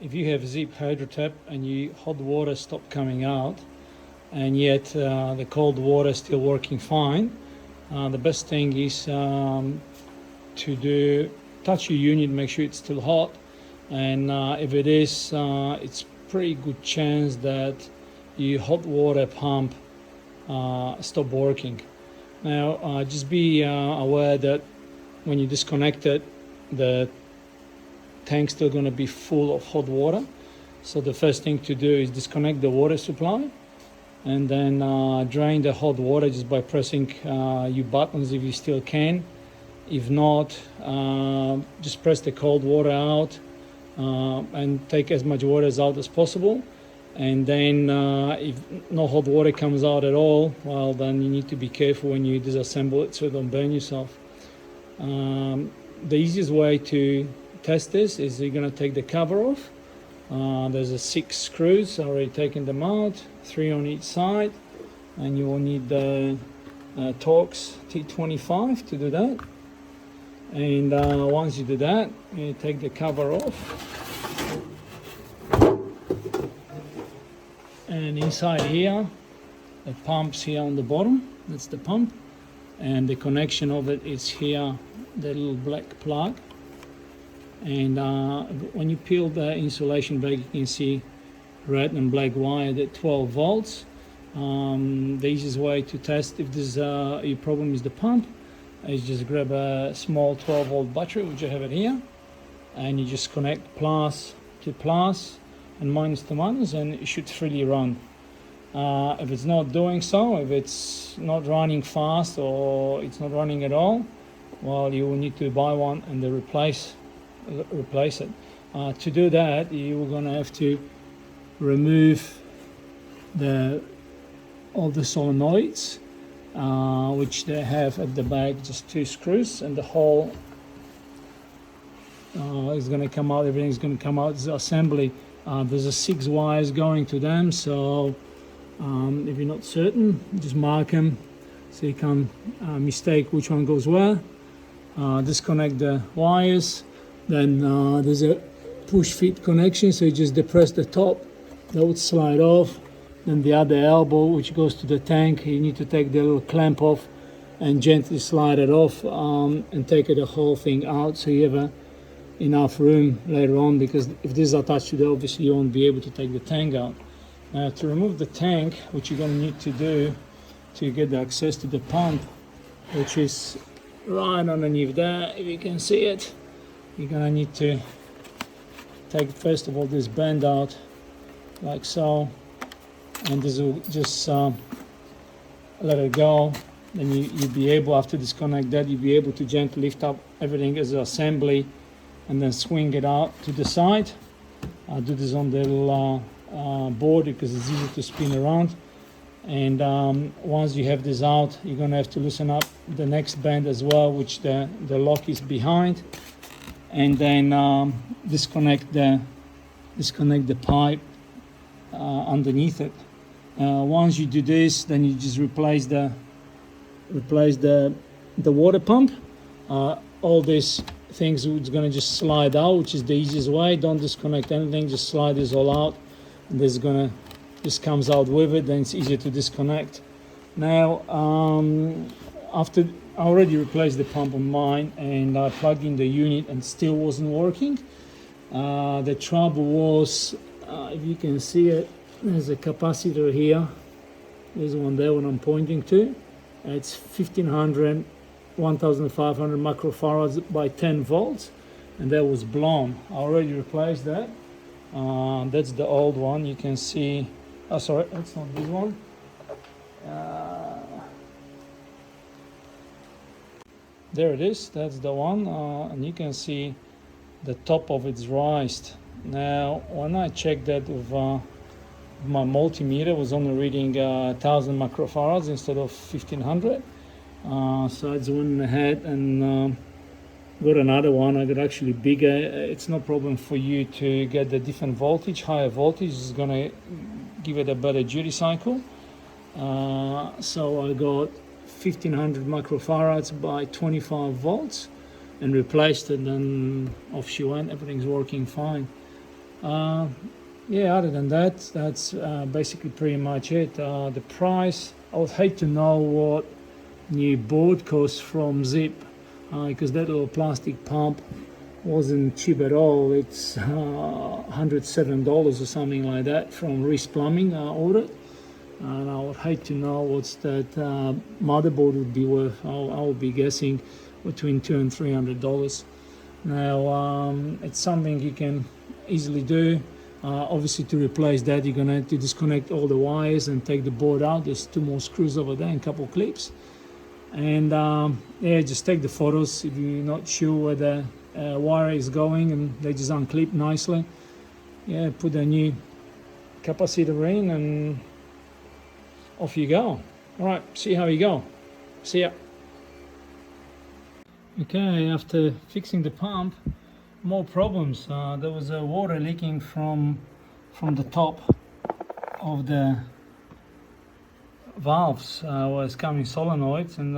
if you have zip hydro tap and hot water stop coming out, and yet the cold water is still working fine, the best thing is to touch your unit, make sure it's still hot, and if it is, it's pretty good chance that your hot water pump stop working. Now just be aware that when you disconnect it, the tank's still going to be full of hot water. So the first thing to do is disconnect the water supply, and then drain the hot water just by pressing your buttons if you still can. If not, just press the cold water out and take as much water out as possible. And then if no hot water comes out at all, well, then you need to be careful when you disassemble it so you don't burn yourself. The easiest way to test this is you're going to take the cover off. There's 6 screws, already taken them out, 3 on each side, and you will need the Torx T25 to do that. And once you do that, you take the cover off, and inside here, the pump's here on the bottom. That's the pump, and the connection of it is here, the little black plug. And when you peel the insulation back, you can see red and black wire at 12 volts. The easiest way to test if this your problem is the pump is just grab a small 12 volt battery, which I have it here, and you just connect plus to plus and minus to minus, and it should freely run. If it's not doing so, if it's not running fast or it's not running at all, well, you will need to buy one and then replace it. To do that, you're going to have to remove all the solenoids, which they have at the back, just 2 screws, and the whole is going to come out. Everything's going to come out. It's assembly. There's 6 wires going to them, so if you're not certain, just mark them so you can't mistake which one goes where. Disconnect the wires. Then there's a push fit connection, so you just depress the top, that would slide off. Then the other elbow, which goes to the tank, you need to take the little clamp off and gently slide it off, and take the whole thing out so you have enough room later on, because if this is attached to the, obviously you won't be able to take the tank out. Now to remove the tank, what you're going to need to do to get the access to the pump, which is right underneath there, if you can see it, you're going to need to take first of all this band out like so, and this will just let it go. Then you'll be able, after disconnect that, you'll be able to gently lift up everything as an assembly and then swing it out to the side. I'll do this on the little board because it's easy to spin around. And once you have this out, you're going to have to loosen up the next band as well, which the lock is behind, and then disconnect the pipe underneath it. Once you do this, then you just replace the water pump. All these things is going to just slide out, which is the easiest way. Don't disconnect anything, just slide this all out, and this comes out with it. Then it's easier to disconnect. Now after I already replaced the pump on mine, and I plugged in the unit and still wasn't working. The trouble was, if you can see it, there's a capacitor here. There's one there when I'm pointing to. It's 1500 microfarads by 10 volts, and that was blown. I already replaced that. That's the old one. You can see, oh sorry, that's not this one. There it is, that's the one, and you can see the top of it's raised. Now when I checked that with my multimeter, it was only reading 1000 microfarads instead of 1500. So I just went ahead and got another one. I got actually bigger. It's no problem for you to get the different voltage. Higher voltage is going to give it a better duty cycle. So I got 1500 microfarads by 25 volts and replaced it, and off she went. Everything's working fine. Yeah, other than that, that's basically pretty much it. The price, I would hate to know what new board costs from Zip, because that little plastic pump wasn't cheap at all. It's $107 or something like that from Reese Plumbing ordered. And I would hate to know what's that motherboard would be worth. I would be guessing between $200 and $300. Now, it's something you can easily do. Obviously, to replace that, you're gonna have to disconnect all the wires and take the board out. There's 2 more screws over there and a couple of clips. And yeah, just take the photos if you're not sure where the wire is going, and they just unclip nicely. Yeah, put a new capacitor in and off you go. All right, see how you go. See ya. Okay, after fixing the pump, more problems. There was water leaking from the top of the valves. Was coming solenoids, and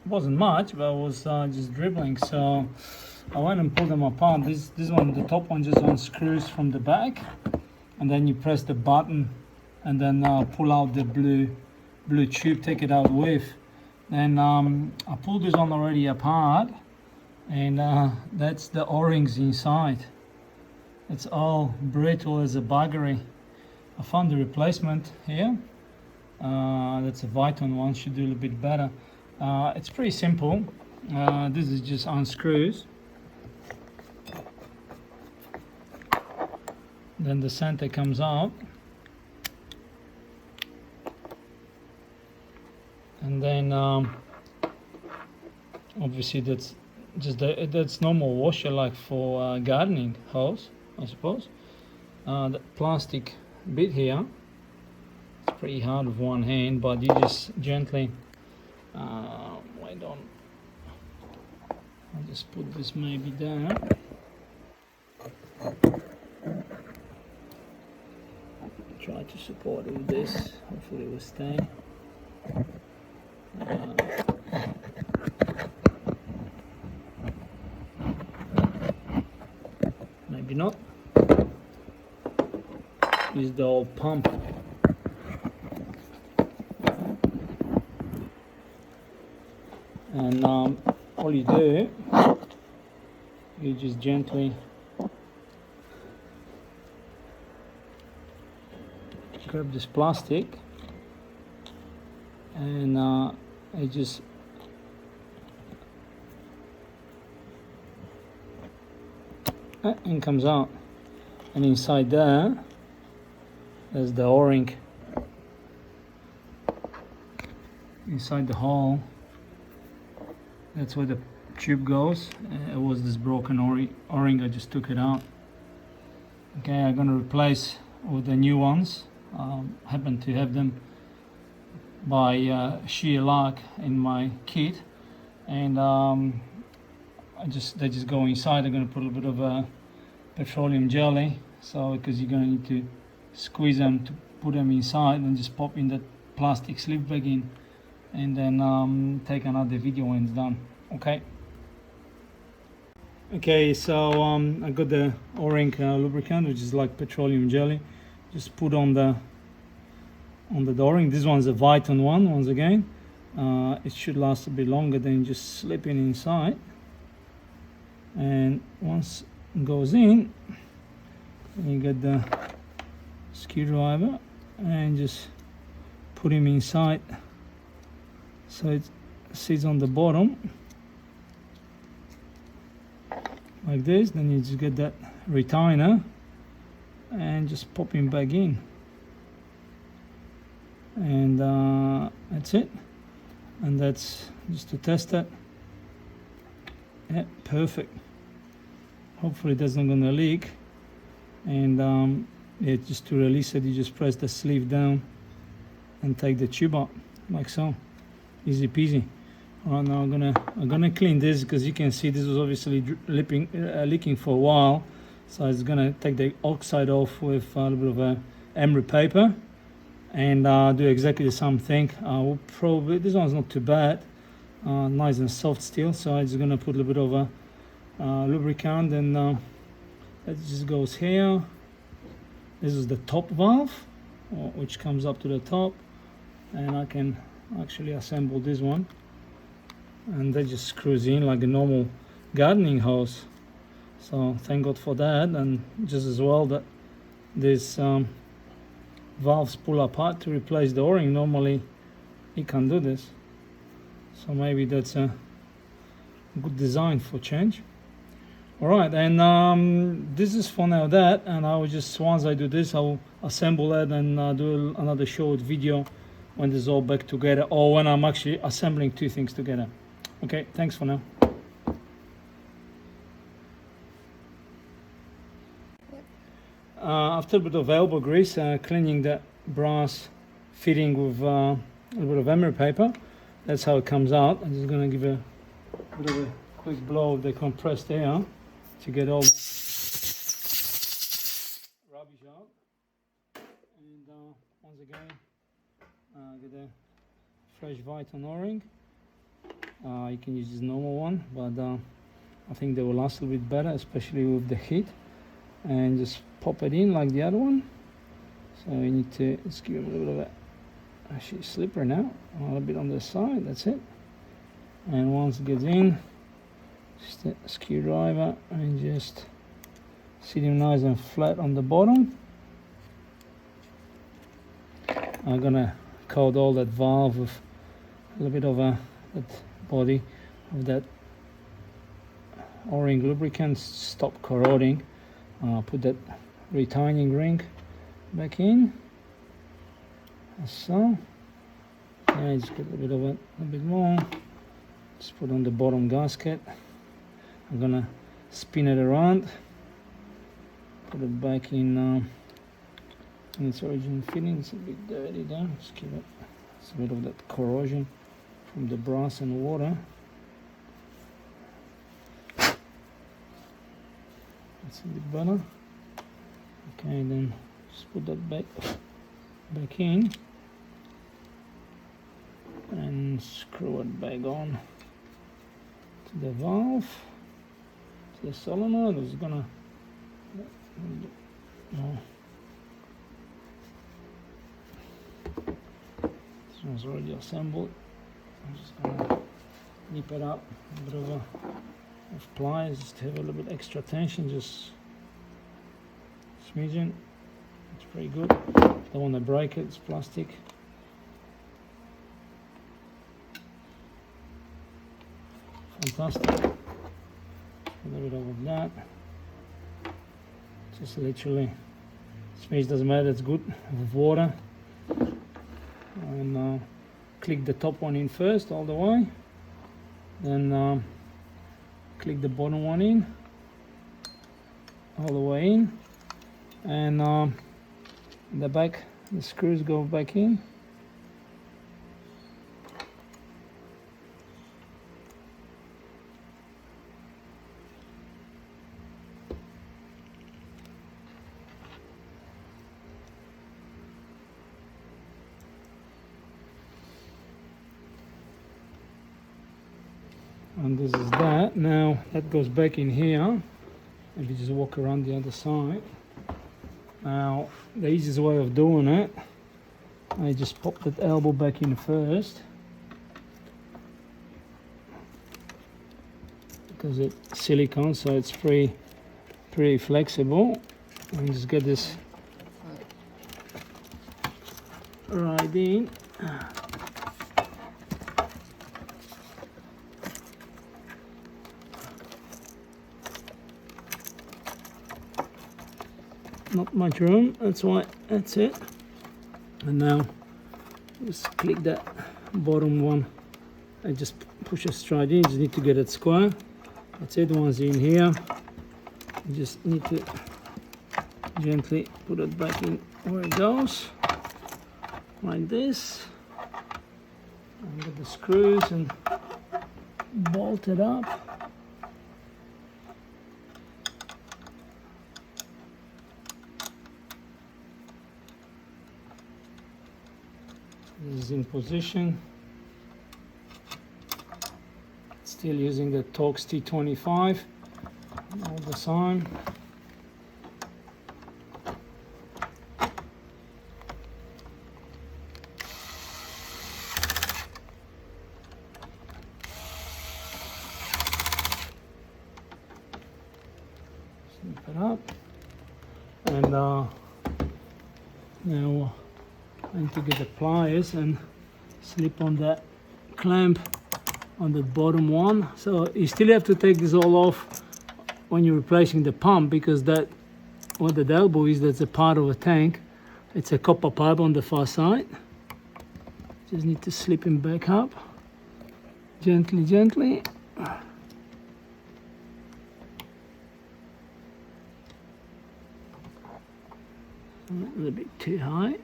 wasn't much, but it was just dribbling. So I went and pulled them apart. This one, the top one, just unscrews from the back, and then you press the button, and then pull out the blue tube, take it out with. Then I pulled this one already apart, and that's the O-rings inside. It's all brittle as a buggery. I found the replacement here. That's a Viton one, should do a little bit better. It's pretty simple. This is just unscrews. Then the center comes out. And then obviously that's just that's normal washer, like for gardening hose, I suppose. The plastic bit here, it's pretty hard with one hand, but you just gently wait on. I'll just put this maybe there. Try to support it with this, hopefully it will stay. Maybe not. Use the old pump. And all you do, you just gently grab this plastic, and it just and comes out, and inside there's the O-ring inside the hole. That's where the tube goes. It was this broken O-ring. I just took it out. Okay, I'm gonna replace with the new ones. Happen to have them by sheer luck in my kit, and they just go inside. I'm going to put a little bit of petroleum jelly, so because you're going to need to squeeze them to put them inside, and just pop in the plastic sleeve bag in, and then take another video when it's done. Okay, so I got the O-ring lubricant, which is like petroleum jelly. Just put on the O-ring. This one's a Viton one, once again. It should last a bit longer than just slipping inside. And once it goes in, you get the screwdriver and just put him inside, so it sits on the bottom like this. Then you just get that retainer and just pop him back in, and that's it. And that's just to test it. Yeah, perfect. Hopefully that's not gonna leak. And yeah, just to release it, you just press the sleeve down and take the tube out like so. Easy peasy. All right, now I'm gonna clean this, because you can see this was obviously leaking for a while. So it's gonna take the oxide off with a little bit of emery paper, and do exactly the same thing. We'll probably, this one's not too bad, nice and soft still. So I'm just gonna put a little bit of lubricant and That just goes here. This is the top valve, which comes up to the top, and I can actually assemble this one, and that just screws in like a normal gardening hose. So thank God for that. And just as well that these valves pull apart to replace the o-ring. Normally you can do this, so maybe that's a good design for change. All right, and this is for now that, and I will just, once I do this, I'll assemble it and do another short video when this is all back together, or when I'm actually assembling two things together. Okay, thanks for now. After a bit of elbow grease, cleaning the brass fitting with a little bit of emery paper, that's how it comes out. I'm just going to give a bit of a quick blow of the compressed air to get all the rubbish out. And once again, get a fresh Viton o-ring. You can use this normal one, but I think they will last a little bit better, especially with the heat. And just pop it in like the other one. So you need to just give it a little bit of a, actually slipper now, a little bit on the side, that's it. And once it gets in, just a screwdriver and just sit him nice and flat on the bottom. I'm gonna coat all that valve with a little bit of that body of that o-ring lubricant, stop corroding. Put that retaining ring back in, as so. Yeah, just get a bit of it, a bit more. Just put on the bottom gasket. I'm gonna spin it around, put it back in its original fitting. It's a bit dirty there. Just give it a bit of that corrosion from the brass and water. That's a bit better. Okay, then just put that back in and screw it back on to the valve, to the solenoid. It's gonna no. This one's already assembled. I'm just gonna nip it up a bit of pliers just to have a little bit extra tension, just smidgen. It's pretty good. Don't want to break it, it's plastic. Fantastic. A little bit of that. Just literally, smidge, doesn't matter, it's good with water. And click the top one in first all the way. Then click the bottom one in, all the way in, and the back, the screws go back in. And this is that. Now that goes back in here. If you just walk around the other side. Now the easiest way of doing it, I just pop that elbow back in first, because it's silicone, so it's pretty flexible. And just get this right in. Not much room, that's why, that's it. And now just click that bottom one and just push it straight in. Just need to get it square. That's it. Once in here, you just need to gently put it back in where it goes, like this, and get the screws and bolt it up. This is in position. Still using the Torx T25 all the time. And now I need to get the pliers and slip on that clamp on the bottom one. So you still have to take this all off when you're replacing the pump, because that what the elbow is, that's a part of a tank. It's a copper pipe on the far side. Just need to slip him back up gently, gently. A little bit too high.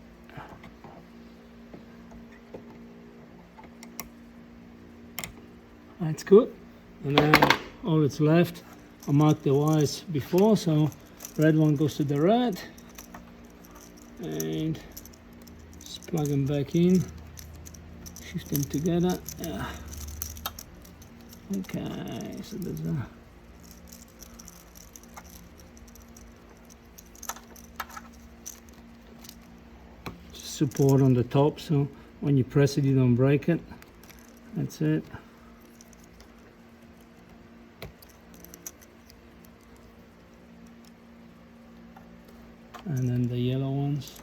That's good. And then all that's left, I marked the wires before, so red one goes to the red, and just plug them back in, shift them together. Yeah. Okay, so there's a support on the top, so when you press it you don't break it. That's it. And then the yellow ones.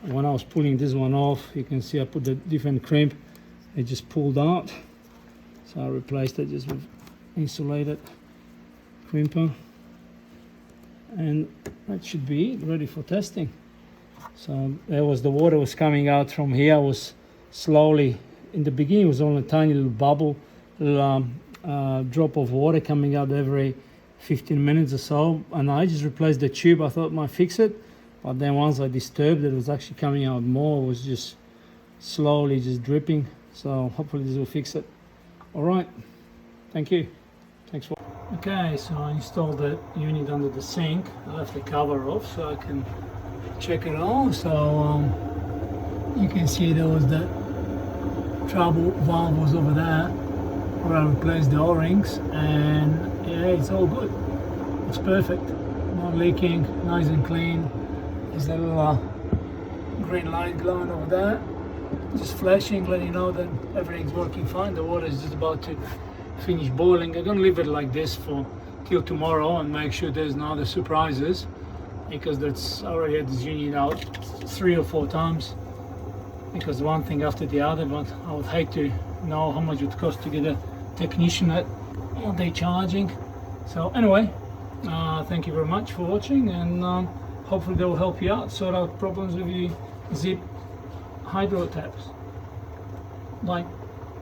When I was pulling this one off, you can see I put the different crimp, it just pulled out, so I replaced it just with insulated crimper, and that should be it, ready for testing. So there was the water was coming out from here, was slowly, in the beginning it was only a tiny little bubble, little drop of water coming out every 15 minutes or so, and I just replaced the tube. I thought I might fix it, but then once I disturbed it, it was actually coming out more. It was just slowly just dripping, so hopefully this will fix it. All right, thank you. Thanks for. Okay, so I installed the unit under the sink. I left the cover off so I can check it all. So you can see there was the trouble valve was over there where I replaced the O-rings, and yeah, it's all good. It's perfect. Not leaking, nice and clean. There's a little green light glowing over there, just flashing, letting you know that everything's working fine. The water is just about to finish boiling. I'm gonna leave it like this for till tomorrow and make sure there's no other surprises, because that's I already had this unit out 3 or 4 times, because one thing after the other. But I would hate to know how much it would cost to get a technician at all day charging. So anyway, thank you very much for watching, and hopefully they will help you out, sort out problems with your zip hydro taps. Bye.